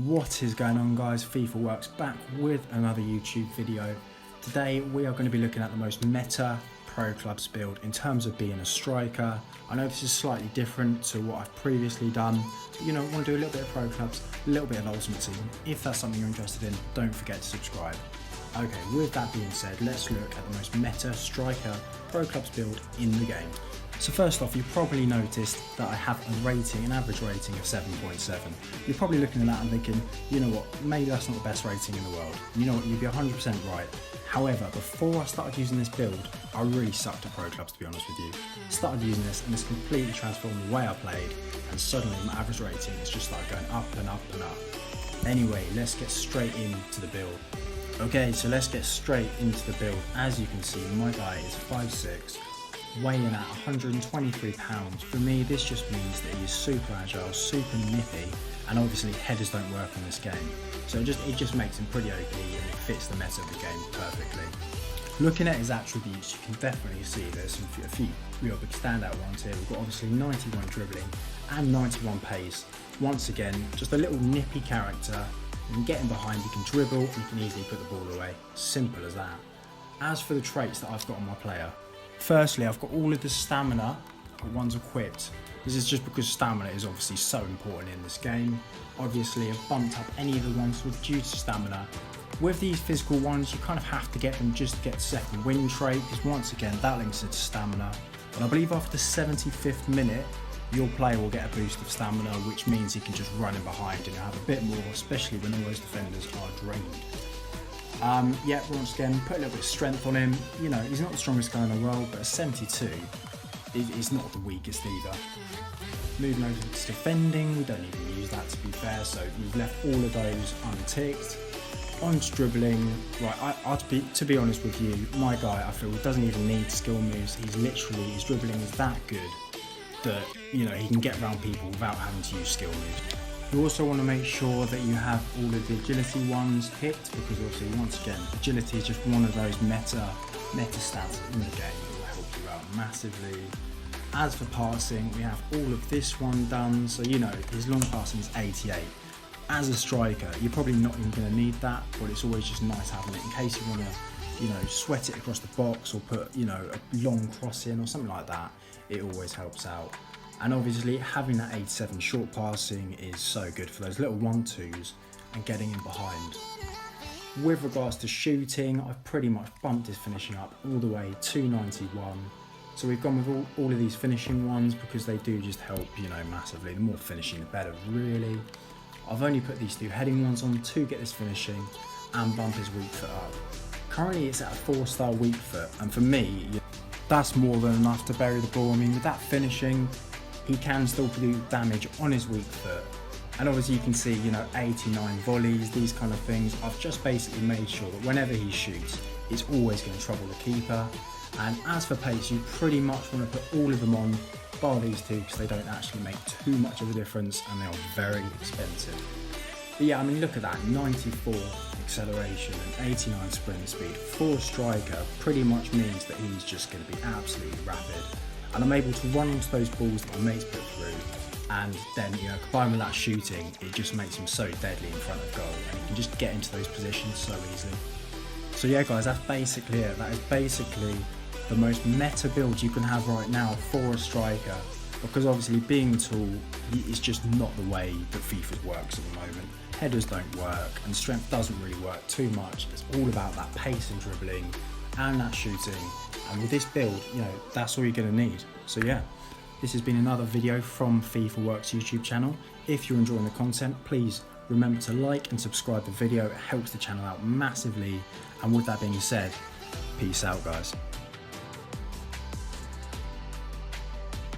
What is going on, guys? FIFA Works back with another YouTube video. Today we are going to be looking at the most meta pro clubs build in terms of being a striker. I know this is slightly different to what I've previously done, but I want to do a little bit of pro clubs, a little bit of ultimate team. If that's something you're interested in, don't forget to subscribe. Okay, with that being said, let's look at the most meta striker pro clubs build in the game. So first off, you've probably noticed that I have an average rating of 7.7. You're probably looking at that and thinking, you know what, maybe that's not the best rating in the world. You know what, you'd be 100% right. However, before I started using this build, I really sucked at pro clubs, to be honest with you. Started using this and it's completely transformed the way I played, and suddenly my average rating has just started going up and up and up. Anyway, let's get straight into the build. Okay, so let's get straight into the build. As you can see, my guy is 5'6", weighing at 123 pounds. For me, this just means that he's super agile, super nippy, and obviously headers don't work in this game. So it just makes him pretty OP and it fits the meta of the game perfectly. Looking at his attributes, you can definitely see there's a few real big standout ones here. We've got obviously 91 dribbling and 91 pace. Once again, just a little nippy character. You can get him behind, you can dribble, and you can easily put the ball away. Simple as that. As for the traits that I've got on my player, firstly, I've got all of the stamina ones equipped. This is just because stamina is obviously so important in this game. Obviously, I've bumped up any of the ones with due to stamina. With these physical ones, you kind of have to get them just to get the second win trait, because once again, that links into stamina. But I believe after the 75th minute, your player will get a boost of stamina, which means he can just run in behind and have a bit more, especially when all those defenders are drained. Yeah, once again, put a little bit of strength on him. You know, he's not the strongest guy in the world, but a 72 is not the weakest either. Moving over to defending, we don't even use that, to be fair, so we've left all of those unticked. On to dribbling, right, to be honest with you, my guy, I feel, doesn't even need skill moves. His dribbling is that good that, he can get around people without having to use skill moves. You also want to make sure that you have all of the agility ones picked, because obviously, once again, agility is just one of those meta stats in the game that will help you out massively. As for passing, we have all of this one done, so his long passing is 88. As a striker, you're probably not even going to need that, but it's always just nice having it in case you want to, sweat it across the box or put, a long cross in or something like that. It always helps out. And obviously, having that 87 short passing is so good for those little 1-2s and getting in behind. With regards to shooting, I've pretty much bumped his finishing up all the way to 91. So we've gone with all of these finishing ones because they do just help, massively. The more finishing, the better, really. I've only put these two heading ones on to get this finishing and bump his weak foot up. Currently, it's at a 4-star weak foot, and for me, that's more than enough to bury the ball. I mean, with that finishing, he can still do damage on his weak foot. And obviously you can see, 89 volleys, these kind of things. I've just basically made sure that whenever he shoots, it's always going to trouble the keeper. And as for pace, you pretty much want to put all of them on, bar these two, because they don't actually make too much of a difference and they are very expensive. But yeah, I mean, look at that, 94 acceleration and 89 sprint speed for a striker pretty much means that he's just going to be absolutely rapid. And I'm able to run onto those balls that my mates put through, and then, combined with that shooting, it just makes him so deadly in front of goal, and he can just get into those positions so easily. So yeah, guys, that's basically it. That is basically the most meta build you can have right now for a striker, because obviously being tall is just not the way that FIFA works at the moment. Headers don't work and strength doesn't really work too much. It's all about that pace and dribbling and that shooting, and with this build, that's all you're going to need. So yeah, this has been another video from FIFA Works YouTube channel. If you're enjoying the content, please remember to like and subscribe the video. It helps the channel out massively. And with that being said, peace out, guys.